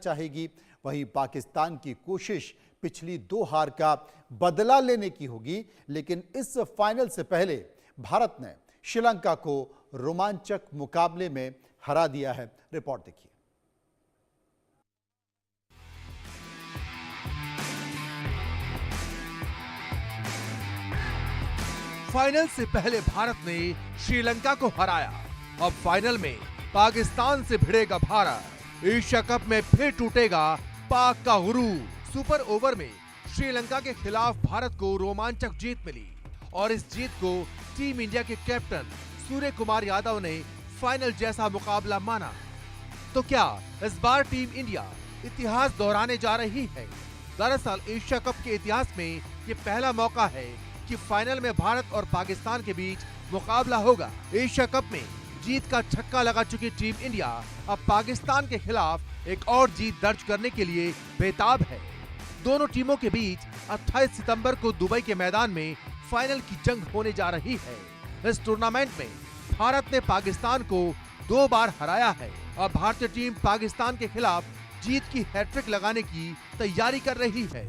चाहेगी, वहीं पाकिस्तान की कोशिश पिछली 2 हार का बदला लेने की होगी। लेकिन इस फाइनल से पहले भारत ने श्रीलंका को रोमांचक मुकाबले में हरा दिया है। रिपोर्ट देखिए। फाइनल से पहले भारत ने श्रीलंका को हराया। अब फाइनल में पाकिस्तान से भिड़ेगा भारत। एशिया कप में फिर टूटेगा पाक का गुरूर। सुपर ओवर में श्रीलंका के खिलाफ भारत को रोमांचक जीत मिली और इस जीत को टीम इंडिया के कैप्टन सूर्य कुमार यादव ने फाइनल जैसा मुकाबला माना। तो क्या इस बार टीम इंडिया इतिहास दोहराने जा रही है? दरअसल एशिया कप के इतिहास में ये पहला मौका है कि फाइनल में भारत और पाकिस्तान के बीच मुकाबला होगा। एशिया कप में जीत का छक्का लगा चुकी टीम इंडिया अब पाकिस्तान के खिलाफ एक और जीत दर्ज करने के लिए बेताब है। दोनों टीमों के बीच 28 सितंबर को दुबई के मैदान में फाइनल की जंग होने जा रही है। इस टूर्नामेंट में भारत ने पाकिस्तान को 2 बार हराया है और भारतीय टीम पाकिस्तान के खिलाफ जीत की हैट्रिक लगाने की तैयारी कर रही है।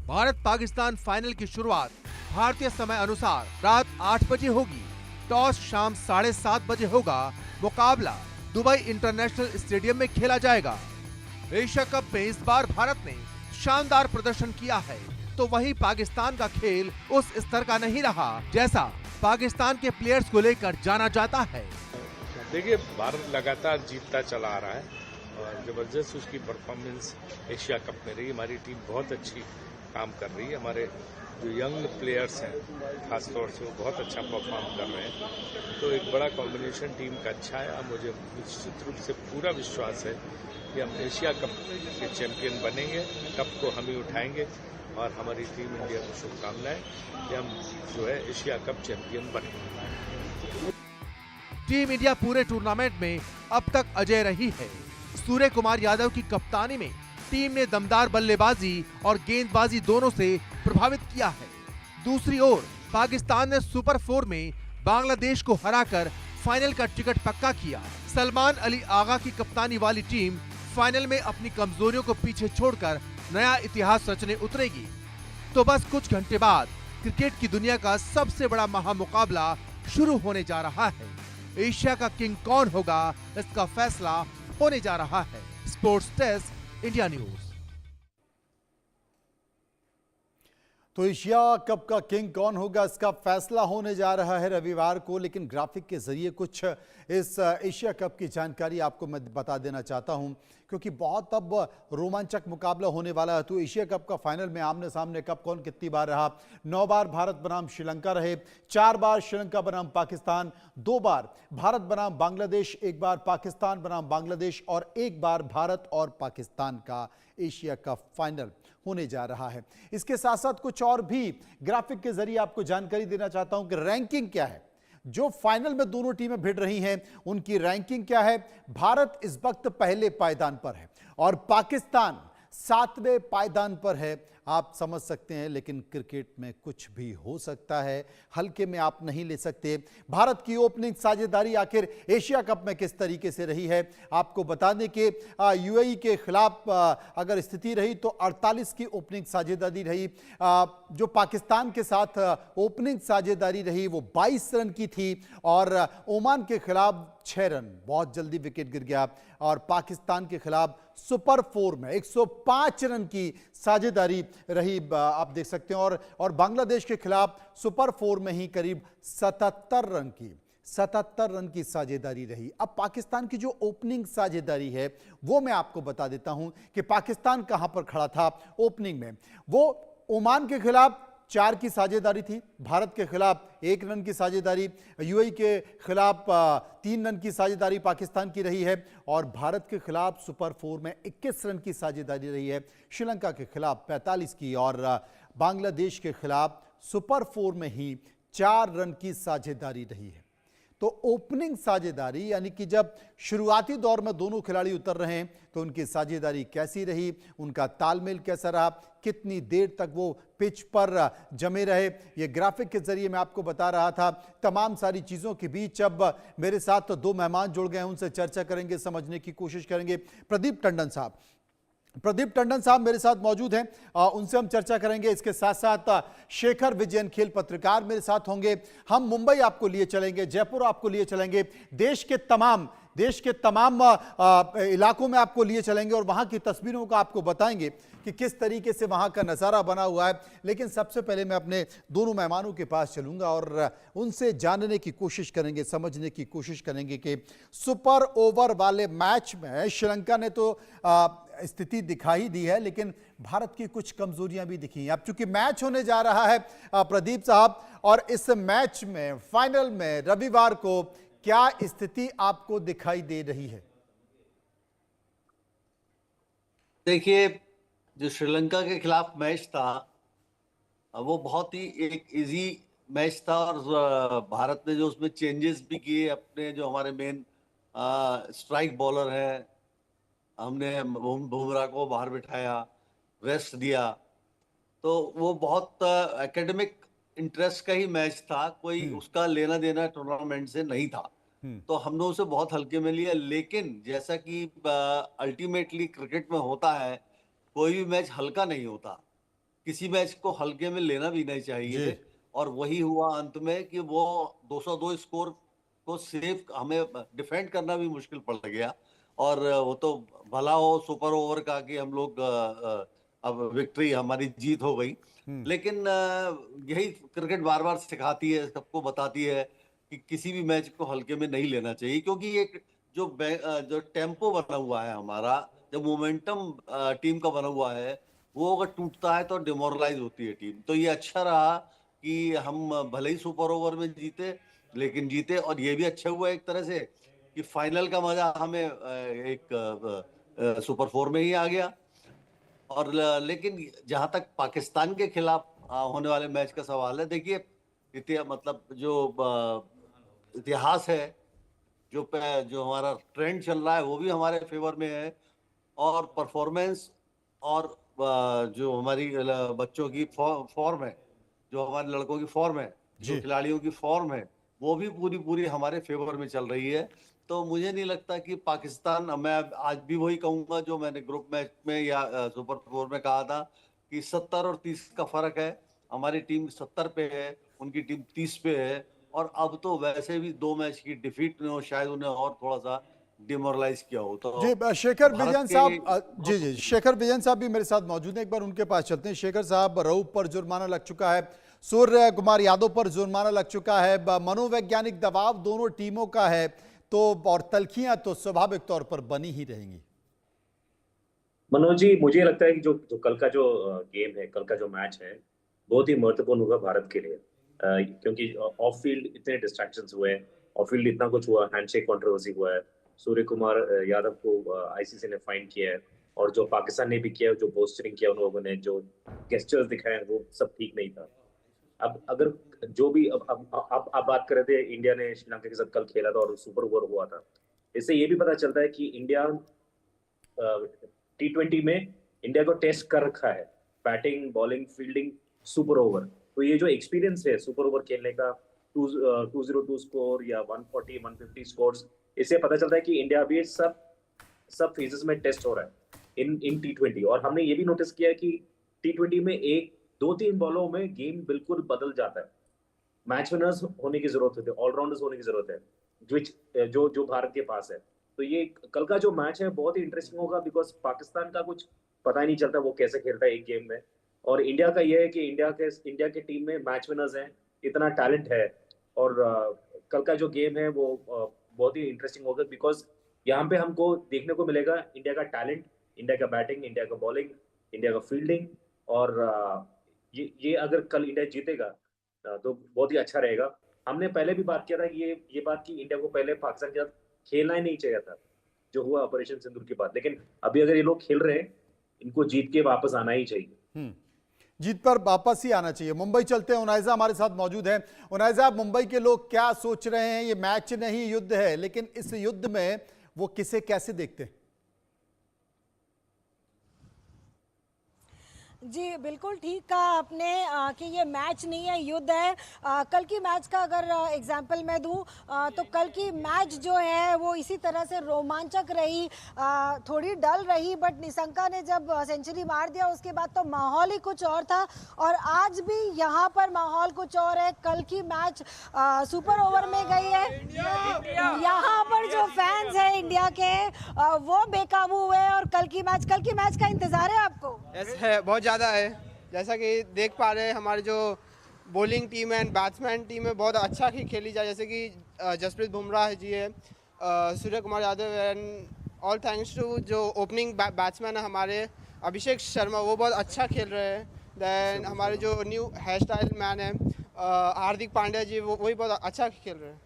भारत पाकिस्तान फाइनल की शुरुआत भारतीय समय अनुसार रात 8 बजे होगी। टॉस शाम 7:30 बजे होगा। मुकाबला दुबई इंटरनेशनल स्टेडियम में खेला जाएगा। एशिया कप में इस बार भारत ने शानदार प्रदर्शन किया है, तो वहीं पाकिस्तान का खेल उस स्तर का नहीं रहा जैसा पाकिस्तान के प्लेयर्स को लेकर जाना जाता है। देखिए, भारत लगातार जीतता चला आ रहा है और जबरदस्त उसकी परफॉर्मेंस एशिया कप में रही। हमारी टीम बहुत अच्छी काम कर रही है। हमारे जो यंग प्लेयर्स हैं खासतौर से वो बहुत अच्छा परफॉर्म कर रहे हैं। तो एक बड़ा कॉम्बिनेशन टीम का अच्छा है। मुझे निश्चित रूप से पूरा विश्वास है कि हम एशिया कप के चैंपियन बनेंगे। कप को हम ही उठाएंगे और हमारी टीम इंडिया को शुभकामनाएं कि हम जो है एशिया कप चैंपियन बनेंगे। टीम इंडिया पूरे टूर्नामेंट में अब तक अजय रही है। सूर्य कुमार यादव की कप्तानी में टीम ने दमदार बल्लेबाजी और गेंदबाजी दोनों से प्रभावित किया है। दूसरी ओर पाकिस्तान ने सुपर 4 में बांग्लादेश को हराकर फाइनल का टिकट पक्का किया। सलमान अली आगा की कप्तानी वाली टीम फाइनल में अपनी कमजोरियों को पीछे छोड़कर नया इतिहास रचने उतरेगी। तो बस कुछ घंटे बाद क्रिकेट की दुनिया का सबसे बड़ा महामुकाबला शुरू होने जा रहा है। एशिया का किंग कौन होगा, इसका फैसला होने जा रहा है। Sports desk, India news. तो एशिया कप का किंग कौन होगा, इसका फैसला होने जा रहा है रविवार को। लेकिन ग्राफिक के जरिए कुछ इस एशिया कप की जानकारी आपको मैं बता देना चाहता हूं, क्योंकि बहुत अब रोमांचक मुकाबला होने वाला है। तो एशिया कप का फाइनल में आमने सामने कब कौन कितनी बार रहा? 9 बार भारत बनाम श्रीलंका रहे, 4 बार श्रीलंका बनाम पाकिस्तान, 2 बार भारत बनाम बांग्लादेश, 1 बार पाकिस्तान बनाम बांग्लादेश और 1 बार भारत और पाकिस्तान का एशिया कप फाइनल होने जा रहा है। इसके साथ साथ कुछ और भी ग्राफिक के जरिए आपको जानकारी देना चाहता हूं कि रैंकिंग क्या है। जो फाइनल में दोनों टीमें भिड़ रही हैं उनकी रैंकिंग क्या है। भारत इस वक्त पहले पायदान पर है और पाकिस्तान 7वें पायदान पर है। आप समझ सकते हैं, लेकिन क्रिकेट में कुछ भी हो सकता है, हल्के में आप नहीं ले सकते। भारत की ओपनिंग साझेदारी आखिर एशिया कप में किस तरीके से रही है आपको बता दें कि यूएई के खिलाफ अगर स्थिति रही तो 48 की ओपनिंग साझेदारी रही। जो पाकिस्तान के साथ ओपनिंग साझेदारी रही वो 22 रन की थी और ओमान के खिलाफ 6 रन, बहुत जल्दी विकेट गिर गया। और पाकिस्तान के खिलाफ सुपर 4 में 105 रन की साझेदारी रही, आप देख सकते हैं। और बांग्लादेश के खिलाफ सुपर 4 में ही करीब 77 रन की साझेदारी रही। अब पाकिस्तान की जो ओपनिंग साझेदारी है वो मैं आपको बता देता हूं कि पाकिस्तान कहां पर खड़ा था ओपनिंग में। वो ओमान के खिलाफ 4 की साझेदारी थी, भारत के खिलाफ 1 रन की साझेदारी, यूएई के खिलाफ 3 रन की साझेदारी पाकिस्तान की रही है और भारत के खिलाफ सुपर 4 में 21 रन की साझेदारी रही है। श्रीलंका के खिलाफ 45 की और बांग्लादेश के खिलाफ सुपर 4 में ही 4 रन की साझेदारी रही है। तो ओपनिंग साझेदारी यानी कि जब शुरुआती दौर में दोनों खिलाड़ी उतर रहे हैं तो उनकी साझेदारी कैसी रही, उनका तालमेल कैसा रहा, कितनी देर तक वो पिच पर जमे रहे, ये ग्राफिक के जरिए मैं आपको बता रहा था। तमाम सारी चीज़ों के बीच अब मेरे साथ 2 मेहमान जुड़ गए हैं, उनसे चर्चा करेंगे, समझने की कोशिश करेंगे। प्रदीप टंडन साहब, प्रदीप टंडन साहब मेरे साथ मौजूद हैं, उनसे हम चर्चा करेंगे। इसके साथ साथ शेखर विजयन खेल पत्रकार मेरे साथ होंगे। हम मुंबई आपको लिए चलेंगे, जयपुर आपको लिए चलेंगे, देश के तमाम इलाकों में आपको लिए चलेंगे और वहां की तस्वीरों का आपको बताएंगे कि किस तरीके से वहां का नज़ारा बना हुआ है। लेकिन सबसे पहले मैं अपने दोनों मेहमानों के पास चलूंगा और उनसे जानने की कोशिश करेंगे, समझने की कोशिश करेंगे कि सुपर ओवर वाले मैच में श्रीलंका ने तो स्थिति दिखा ही दी है, लेकिन भारत की कुछ कमजोरियां भी दिखी हैं। अब चूंकि मैच होने जा रहा है प्रदीप साहब, और इस मैच में फाइनल में रविवार को क्या स्थिति आपको दिखाई दे रही है? देखिए, जो श्रीलंका के खिलाफ मैच था वो बहुत ही एक इजी मैच था, और भारत ने जो उसमें चेंजेस भी किए, अपने जो हमारे मेन स्ट्राइक बॉलर हैं, हमने बुमराह को बाहर बिठाया, रेस्ट दिया, तो वो बहुत एकेडमिक इंटरेस्ट का ही मैच था। कोई उसका लेना देना टूर्नामेंट से नहीं था, तो हमने उसे बहुत हल्के में लिया। लेकिन जैसा कि अल्टीमेटली क्रिकेट में होता है, कोई भी मैच हल्का नहीं होता, किसी मैच को हल्के में लेना भी नहीं चाहिए। और वही हुआ अंत में कि वो 202 स्कोर को सेव हमें डिफेंड करना भी मुश्किल पड़ गया। और वो तो भला हो सुपर ओवर का कि हम लोग अब विक्ट्री, हमारी जीत हो गई। लेकिन यही क्रिकेट बार बार सिखाती है, सबको बताती है कि किसी भी मैच को हल्के में नहीं लेना चाहिए, क्योंकि एक जो टेम्पो बना हुआ है हमारा, जो मोमेंटम टीम का बना हुआ है, वो अगर टूटता है तो डिमोरलाइज होती है टीम। तो ये अच्छा रहा कि हम भले ही सुपर ओवर में जीते, लेकिन जीते। और ये भी अच्छा हुआ एक तरह से कि फाइनल का मजा हमें एक सुपर 4 में ही आ गया। और लेकिन जहां तक पाकिस्तान के खिलाफ होने वाले मैच का सवाल है, देखिए मतलब जो इतिहास है, जो हमारा ट्रेंड चल रहा है, वो भी हमारे फेवर में है। और परफॉर्मेंस और जो हमारी बच्चों की फॉर्म है, जो हमारे लड़कों की फॉर्म है, जो खिलाड़ियों की फॉर्म है, वो भी पूरी पूरी हमारे फेवर में चल रही है। तो मुझे नहीं लगता कि पाकिस्तान, मैं आज भी वही कहूंगा जो मैंने ग्रुप मैच में या सुपर 4 में कहा था कि 70 और 30 का फर्क है। हमारी टीम 70 पे है, उनकी टीम 30 पे है। और अब तो वैसे भी 2 मैच की डिफीट ने शायद उन्हें और थोड़ा सा डिमोरलाइज किया हो। तो जी शेखर भारत विजयन के साहब, जी शेखर विजयन साहब भी मेरे साथ मौजूद हैं, एक बार उनके पास चलते हैं। शेखर साहब, रऊफ पर जुर्माना लग चुका है, सूर्य कुमार यादव पर जुर्माना लग चुका है, मनोवैज्ञानिक दबाव दोनों टीमों का है, तो और तल्खियां तो स्वाभाविक तौर पर बनी ही रहेंगी। मनोज जी, मुझे लगता है कि जो कल का जो गेम है, कल का जो मैच है, बहुत ही महत्वपूर्ण होगा भारत के लिए, क्योंकि ऑफ फील्ड इतने डिस्ट्रैक्शंस हुए हैं, ऑफ फील्ड इतना कुछ हुआ, हैंडशेक कंट्रोवर्सी हुआ है, सूर्य कुमार यादव को आईसीसी ने फाइन किया है, और जो पाकिस्तान ने भी किया, जो पोस्टरिंग किया उन लोगों ने, जो गेस्चर्स दिखाए, वो सब ठीक नहीं था। अब अगर जो भी अब आप बात कर रहे थे, इंडिया ने श्रीलंका के साथ कल खेला था और सुपर ओवर हुआ था, इससे ये भी पता चलता है कि इंडिया T20 में इंडिया को टेस्ट कर रखा है, batting, bowling, fielding, super over. तो ये जो एक्सपीरियंस है सुपर ओवर खेलने का, 202 स्कोर या 140, 150 स्कोर्स, इससे पता चलता है कि इंडिया अभी सब फेजेस में टेस्ट हो रहा है इन T20। और हमने ये भी नोटिस किया है कि T20 में 1-2-3 बॉलों में गेम बिल्कुल बदल जाता है। मैच विनर्स होने की जरूरत है, ऑलराउंडर्स होने की जरूरत है, जो भारत के पास है। तो ये कल का जो मैच है बहुत ही इंटरेस्टिंग होगा, बिकॉज पाकिस्तान का कुछ पता ही नहीं चलता वो कैसे खेलता है एक गेम में। और इंडिया का ये है कि इंडिया के टीम में मैच विनर्स हैं, इतना टैलेंट है। और कल का जो गेम है वो बहुत ही इंटरेस्टिंग होगा, बिकॉज यहाँ पे हमको देखने को मिलेगा इंडिया का टैलेंट, इंडिया का बैटिंग, इंडिया का बॉलिंग, इंडिया का फील्डिंग। और ये अगर कल इंडिया जीतेगा तो बहुत ही अच्छा रहेगा। हमने पहले भी बात किया था कि ये बात कि इंडिया को पहले पाकिस्तान के साथ खेलना ही नहीं चाहिए था, जो हुआ ऑपरेशन सिंदूर के बाद। लेकिन अभी अगर ये लोग खेल रहे हैं, इनको जीत के वापस आना ही चाहिए। जीत पर वापस ही आना चाहिए। मुंबई चलते हैं, उनाइजा हमारे साथ मौजूद हैं। उनाइजा, मुंबई के लोग क्या सोच रहे हैं? ये मैच नहीं युद्ध है, लेकिन इस युद्ध में वो किसे कैसे देखते हैं? जी बिल्कुल ठीक कहा आपने कि ये मैच नहीं है, युद्ध है। कल की मैच का अगर एग्जांपल मैं दूं तो कल की मैच जो है वो इसी तरह से रोमांचक रही, थोड़ी डल रही, बट निशंका ने जब सेंचुरी मार दिया उसके बाद तो माहौल ही कुछ और था। और आज भी यहाँ पर माहौल कुछ और है। कल की मैच सुपर ओवर में गई है। यहाँ पर जो फैंस हैं इंडिया के वो बेकाबू हुए। और कल की मैच का इंतजार है आपको? है, बहुत ज़्यादा है। जैसा कि देख पा रहे हैं हमारे जो बॉलिंग टीम है, बैट्समैन टीम है, बहुत अच्छा ही खेली जाए। जैसे कि जसप्रीत बुमराह जी है, Suryakumar Yadav, and all thanks to जो ओपनिंग बैट्समैन है हमारे अभिषेक शर्मा, वो बहुत अच्छा खेल रहे हैं। देन हमारे जो न्यू हेयर स्टाइल मैन है हार्दिक पांड्या जी, वो वही बहुत अच्छा खेल रहे हैं।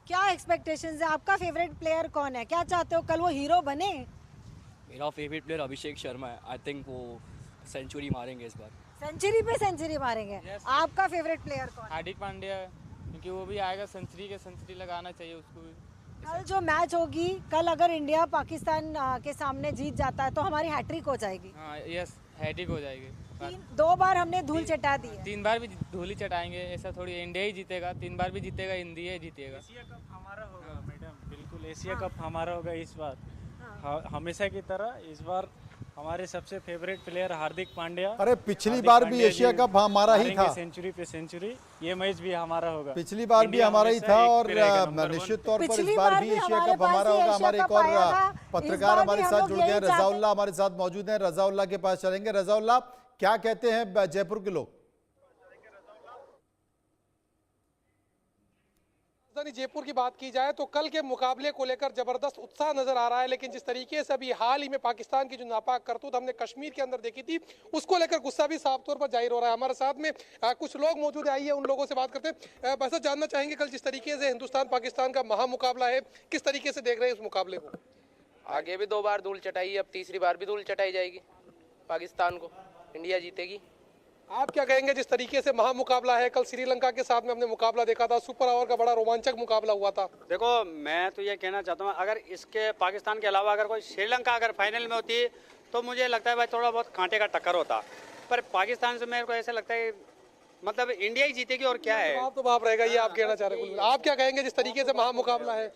क्या एक्सपेक्टेशंस है? आपका फेवरेट प्लेयर कौन है? क्या चाहते हो कल वो हीरो बने? मेरा फेवरेट प्लेयर अभिषेक शर्मा है। आई थिंक वो सेंचुरी मारेंगे इस बार। सेंचुरी पे सेंचुरी मारेंगे। आपका फेवरेट प्लेयर कौन है? हार्दिक पांड्या, क्योंकि वो भी आएगा सेंचुरी लगाना चाहिए उसको भी। कल जो मैच होगी, कल अगर इंडिया पाकिस्तान के सामने जीत जाता है तो हमारी हैट्रिक हो जाएगी। हाँ यस, हैट्रिक हो जाएगी। 2 बार हमने धूल चटा दी है। 3 बार भी धूल ही चटाएंगे, ऐसा थोड़ी। इंडिया ही जीतेगा, 3 बार भी जीतेगा इंडिया ही जीतेगा। एशिया कप हमारा होगा मैडम, बिल्कुल एशिया कप हमारा होगा इस बार। हमेशा की तरह इस बार हमारे सबसे फेवरेट प्लेयर हार्दिक पांड्या। अरे पिछली बार भी एशिया कप हमारा ही था। सेंचुरी पे सेंचुरी, ये मैच भी हमारा होगा। पिछली बार भी हमारा ही था और निश्चित तौर पर इस बार भी एशिया कप हमारा होगा। हमारे एक और पत्रकार हमारे साथ जुड़ गए हैं, रजाउल्लाह हमारे साथ मौजूद हैं। रजाउल्लाह के पास चलेंगे। रजाउल्लाह, क्या कहते हैं जयपुर के लोग? राजधानी जयपुर की बात की जाए तो कल के मुकाबले को लेकर जबरदस्त उत्साह नजर आ रहा है, लेकिन जिस तरीके से अभी हाल ही में पाकिस्तान की जो नापाक करतूत हमने कश्मीर के अंदर देखी थी, उसको लेकर गुस्सा भी साफ तौर पर जाहिर हो रहा है। हमारे साथ में कुछ लोग मौजूद है, आइए उन लोगों से बात करते हैं। बस जानना चाहेंगे कल जिस तरीके से हिंदुस्तान पाकिस्तान का महामुकाबला है, किस तरीके से देख रहे हैं उस मुकाबले को? आगे भी 2 बार धूल चटाई, अब तीसरी बार भी धूल चटाई जाएगी पाकिस्तान को, इंडिया जीतेगी। आप क्या कहेंगे जिस तरीके से महामुकाबला है? कल श्रीलंका के साथ में हमने मुकाबला देखा था, सुपर ओवर का बड़ा रोमांचक मुकाबला हुआ था। देखो, मैं तो ये कहना चाहता हूँ, अगर इसके पाकिस्तान के अलावा अगर कोई श्रीलंका अगर फाइनल में होती तो मुझे लगता है भाई थोड़ा बहुत कांटे का टक्कर होता, पर पाकिस्तान से मेरे को ऐसा लगता है मतलब इंडिया ही जीतेगी और क्या है। आप तो बाप रहेगा, ये आप कहना चाह रहे हैं। आप क्या कहेंगे जिस तरीके से महामुकाबला है?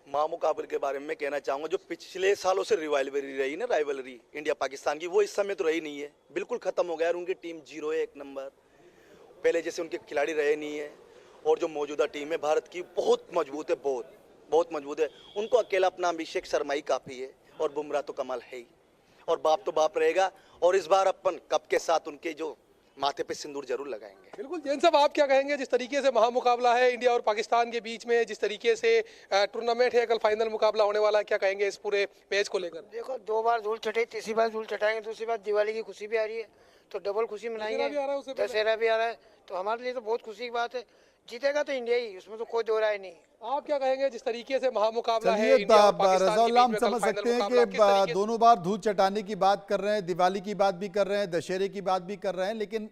महामुकाबले के बारे में मैं कहना चाहूंगा, जो पिछले सालों से राइवलरी रही ना, राइवलरी इंडिया पाकिस्तान की, वो इस समय तो रही नहीं है, बिल्कुल खत्म हो गया। और उनकी टीम 0 है, 1 नंबर, पहले जैसे उनके खिलाड़ी रहे नहीं है। और जो मौजूदा टीम है भारत की बहुत मजबूत है, बहुत मजबूत है। उनको अकेला अपना अभिषेक शर्मा ही काफ़ी है, और बुमराह तो कमाल है ही, और बाप तो बाप रहेगा। और इस बार अपन कप के साथ उनके जो माथे पे सिंदूर जरूर लगाएंगे। बिल्कुल। जैन साहब, आप क्या कहेंगे जिस तरीके से महामुकाबला है इंडिया और पाकिस्तान के बीच में, जिस तरीके से टूर्नामेंट है, कल फाइनल मुकाबला होने वाला है, क्या कहेंगे इस पूरे मैच को लेकर? देखो, 2 बार धूल चटाई, तीसरी बार धूल चटाएंगे, दूसरी बार दिवाली की खुशी भी आ रही है तो डबल खुशी मनाएंगे। दशहरा भी आ रहा है तो हमारे लिए तो बहुत खुशी की बात है। जीतेगा तो इंडिया ही, उसमें तो कोई दो राय नहीं। आप क्या कहेंगे जिस तरीके से महामुकाबला है? रज़ाउल्लाह, हम समझ सकते हैं कि दोनों बार धूल चटाने की बात कर रहे हैं, दिवाली की बात भी कर रहे हैं, दशहरे की बात भी कर रहे हैं, लेकिन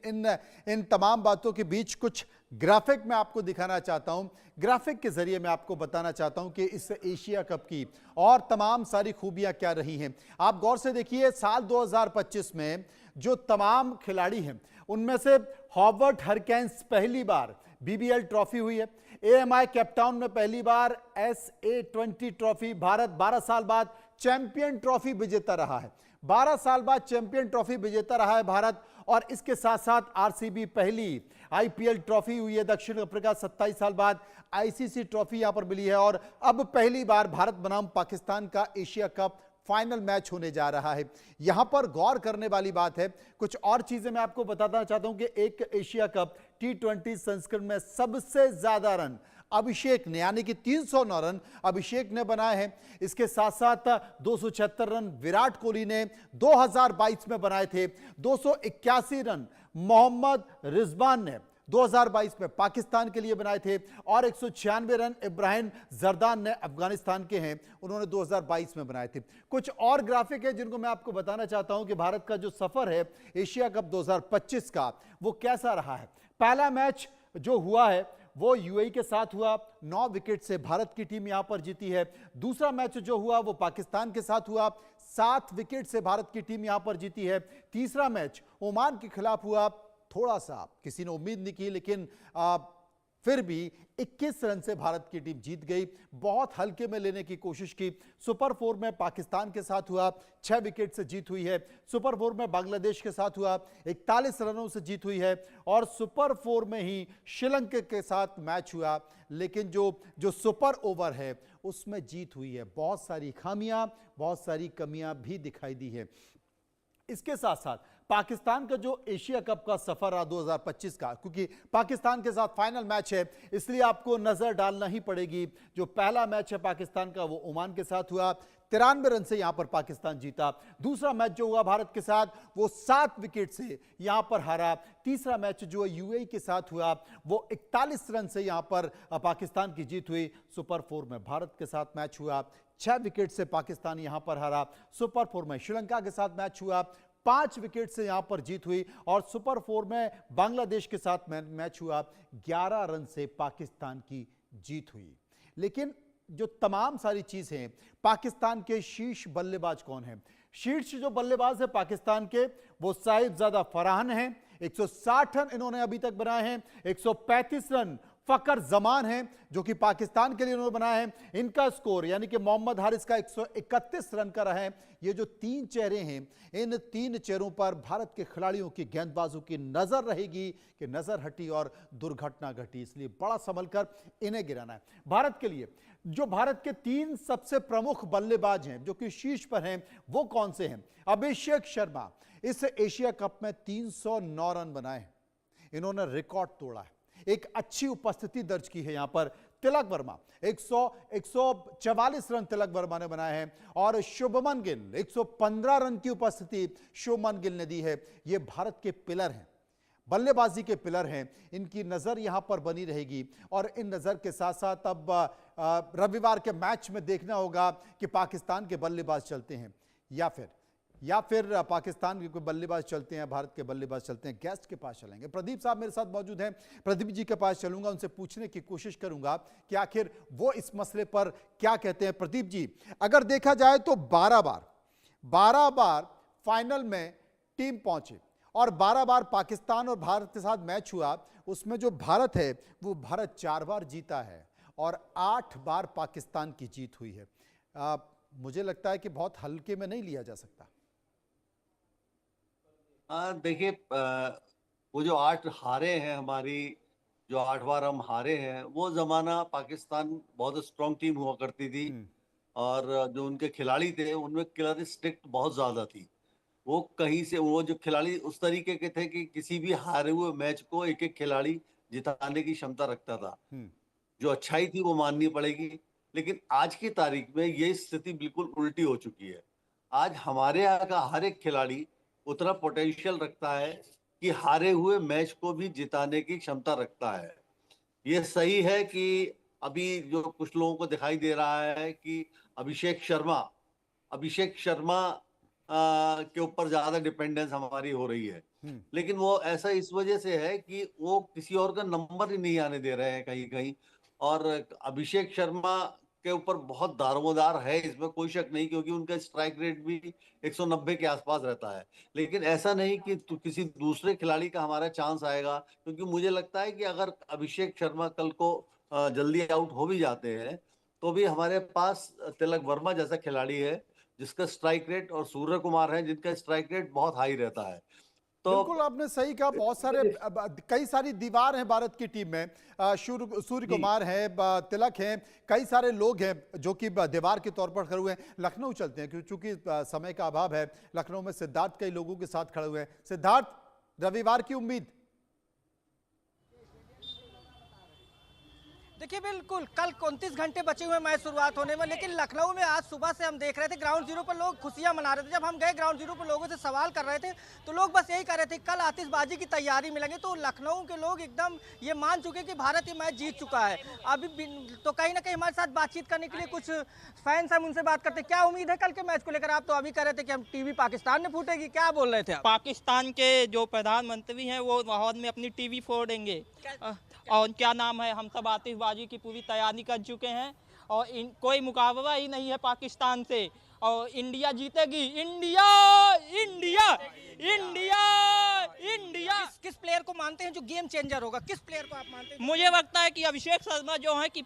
इन तमाम बातों के बीच कुछ ग्राफिक मैं आपको दिखाना चाहता हूं। ग्राफिक के जरिए मैं आपको बताना चाहता हूं कि इस एशिया कप की और तमाम सारी खूबियां क्या रही हैं। आप गौर से देखिए, साल 2025 में जो तमाम खिलाड़ी हैं उनमें से हॉवर्ड हरिकेन्स पहली बार बीबीएल ट्रॉफी हुई है। एएमआई केपटाउन में पहली बार SA20 ट्रॉफी। भारत 12 साल बाद चैंपियन ट्रॉफी विजेता रहा है। 12 साल बाद चैंपियन ट्रॉफी विजेता रहा है भारत। और इसके साथ साथ आरसीबी पहली आईपीएल ट्रॉफी हुई है। दक्षिण अफ्रीका 27 साल बाद आईसीसी ट्रॉफी यहां पर मिली है। और अब पहली बार भारत बनाम पाकिस्तान का एशिया कप फाइनल मैच होने जा रहा है। यहां पर गौर करने वाली बात है, कुछ और चीजें मैं आपको बताना चाहता हूं कि एक एशिया कप T20 संस्करण में सबसे ज्यादा रन अभिषेक ने, यानी कि 309 रन अभिषेक ने बनाए हैं। इसके साथ साथ 276 रन विराट कोहली ने 2022 में बनाए थे। 281 रन मोहम्मद रिजवान ने 2022 में पाकिस्तान के लिए बनाए थे। और 196 रन इब्राहिम जरदान ने, अफगानिस्तान के हैं, उन्होंने 2022 में बनाए थे। कुछ और ग्राफिक है जिनको मैं आपको बताना चाहता हूं कि भारत का जो सफर है एशिया कप 2025 का, वो कैसा रहा है। पहला मैच जो हुआ है वो यूएई के साथ हुआ, 9 विकेट से भारत की टीम यहां पर जीती है। दूसरा मैच जो हुआ वो पाकिस्तान के साथ हुआ, 7 विकेट से भारत की टीम यहां पर जीती है। तीसरा मैच ओमान के खिलाफ हुआ, थोड़ा सा किसी ने उम्मीद नहीं की, लेकिन फिर भी 21 रन से भारत की टीम जीत गई। बहुत हल्के में लेने की कोशिश की। सुपर 4 में पाकिस्तान के साथ हुआ, 6 विकेट से जीत हुई है। सुपर 4 में बांग्लादेश के साथ हुआ, 41 रनों से जीत हुई है। और सुपर 4 में ही श्रीलंका के साथ मैच हुआ, लेकिन जो सुपर ओवर है उसमें जीत हुई है। बहुत सारी खामियां, बहुत सारी कमियां भी दिखाई दी है। इसके साथ साथ पाकिस्तान का जो एशिया कप का सफर रहा 2025 का, क्योंकि पाकिस्तान के साथ फाइनल मैच है इसलिए आपको नजर डालना ही पड़ेगी। जो पहला मैच है पाकिस्तान का वो ओमान के साथ हुआ, 93 रन से यहां पर पाकिस्तान जीता। दूसरा मैच जो हुआ भारत के साथ वो 7 विकेट से यहां पर हारा। तीसरा मैच जो यूएई के साथ हुआ वो 41 रन से यहां पर पाकिस्तान की जीत हुई। सुपर 4 में भारत के साथ मैच हुआ, 6 विकेट से पाकिस्तान यहां पर हारा। सुपर 4 में श्रीलंका के साथ मैच हुआ, 5 विकेट से यहां पर जीत हुई। और सुपर 4 में बांग्लादेश के साथ मैच हुआ, 11 रन से पाकिस्तान की जीत हुई। लेकिन जो तमाम सारी चीजें, पाकिस्तान के शीर्ष बल्लेबाज कौन है? शीर्ष जो बल्लेबाज है पाकिस्तान के वो साहिबजादा फरहान हैं। 160 रन इन्होंने अभी तक बनाए हैं। 135 रन फकर जमान है जो कि पाकिस्तान के लिए उन्होंने बनाया है। इनका स्कोर यानी कि मोहम्मद हारिस का 131 रन का रहा है। ये जो 3 चेहरे हैं, इन 3 चेहरों पर भारत के खिलाड़ियों की, गेंदबाजों की नजर रहेगी कि नजर हटी और दुर्घटना घटी, इसलिए बड़ा संभल कर इन्हें गिराना है। भारत के लिए जो भारत के 3 सबसे प्रमुख बल्लेबाज हैं जो कि शीर्ष पर हैं वो कौन से हैं? अभिषेक शर्मा इस एशिया कप में 309 रन बनाए हैं, इन्होंने रिकॉर्ड तोड़ा है। एक अच्छी उपस्थिति दर्ज की है यहां पर। तिलक वर्मा 144 रन तिलक वर्मा ने बनाए हैं। और शुभमन गिल 115 रन की उपस्थिति शुभमन गिल ने दी है। ये भारत के पिलर हैं, बल्लेबाजी के पिलर हैं। इनकी नजर यहां पर बनी रहेगी। और इन नजर के साथ साथ अब रविवार के मैच में देखना होगा कि पाकिस्तान के बल्लेबाज चलते हैं या फिर पाकिस्तान के कोई बल्लेबाज चलते हैं, भारत के बल्लेबाज चलते हैं। गेस्ट के पास चलेंगे, प्रदीप साहब मेरे साथ मौजूद हैं। प्रदीप जी के पास चलूंगा, उनसे पूछने की कोशिश करूंगा कि आखिर वो इस मसले पर क्या कहते हैं। प्रदीप जी, अगर देखा जाए तो 12 बार फाइनल में टीम पहुंची और 12 बार पाकिस्तान और भारत के साथ मैच हुआ। उसमें जो भारत है वो भारत 4 बार जीता है और 8 बार पाकिस्तान की जीत हुई है। मुझे लगता है कि बहुत हल्के में नहीं लिया जा सकता। देखिए, वो जो 8 हारे हैं, हमारी जो 8 बार हम हारे हैं, वो जमाना पाकिस्तान बहुत स्ट्रांग टीम हुआ करती थी और जो उनके खिलाड़ी थे उनमें किलर इंस्टिंक्ट बहुत ज्यादा थी। वो कहीं से, वो जो खिलाड़ी उस तरीके के थे कि किसी भी हारे हुए मैच को एक एक खिलाड़ी जिताने की क्षमता रखता था। जो अच्छाई थी वो माननी पड़ेगी। लेकिन आज की तारीख में ये स्थिति बिल्कुल उल्टी हो चुकी है। आज हमारे यहाँ का हर एक खिलाड़ी उतना पोटेंशियल रखता है कि हारे हुए मैच को भी जिताने की क्षमता रखता है। ये सही है कि अभी जो कुछ लोगों को दिखाई दे रहा है कि अभिषेक शर्मा के ऊपर ज्यादा डिपेंडेंस हमारी हो रही है। लेकिन वो ऐसा इस वजह से है कि वो किसी और का नंबर ही नहीं आने दे रहे हैं कहीं कहीं। और अभिषेक शर्मा के ऊपर बहुत दारोमदार है, इसमें कोई शक नहीं, क्योंकि उनका स्ट्राइक रेट भी 190 के आसपास रहता है। लेकिन ऐसा नहीं कि किसी दूसरे खिलाड़ी का हमारा चांस आएगा, क्योंकि मुझे लगता है कि अगर अभिषेक शर्मा कल को जल्दी आउट हो भी जाते हैं तो भी हमारे पास तिलक वर्मा जैसा खिलाड़ी है जिसका स्ट्राइक रेट, और सूर्य कुमार है जिनका स्ट्राइक रेट बहुत हाई रहता है। तो बिल्कुल आपने सही कहा। बहुत सारे, कई सारी दीवार हैं भारत की टीम में। सूर्य कुमार है, तिलक हैं, कई सारे लोग हैं जो कि दीवार के तौर पर खड़े हुए हैं। लखनऊ चलते हैं क्योंकि समय का अभाव है। लखनऊ में सिद्धार्थ कई लोगों के साथ खड़े हुए हैं। सिद्धार्थ, रविवार की उम्मीद? देखिए, बिल्कुल कल 29 घंटे बचे हुए मैच शुरुआत होने में, लेकिन लखनऊ में आज सुबह से हम देख रहे थे ग्राउंड जीरो पर लोग खुशियां मना रहे थे। जब हम गए ग्राउंड जीरो पर लोगों से सवाल कर रहे थे तो लोग बस यही कह रहे थे कल आतिशबाजी की तैयारी में लगे। तो लखनऊ के लोग एकदम ये मान चुके कि भारत ये मैच जीत चुका है। अभी तो कहीं ना कहीं हमारे साथ बातचीत करने के लिए कुछ फैंस, हम उनसे बात करते। क्या उम्मीद है कल के मैच को लेकर? आप तो अभी कह रहे थे कि हम टीवी पाकिस्तान में फूटेगी, क्या बोल रहे थे आप? पाकिस्तान के जो प्रधानमंत्री हैं वो लाहौर में अपनी टीवी फोड़ेंगे और क्या नाम है, हम सब आतिशबाजी की पूरी तैयारी कर चुके हैं और कोई मुकाबला ही नहीं है पाकिस्तान से। और इंडिया जीतेगी। India India India India. किस प्लेयर को मानते हैं जो गेम चेंजर होगा? किस प्लेयर को आप मानते हैं? मुझे लगता है कि अभिषेक शर्मा जो है कि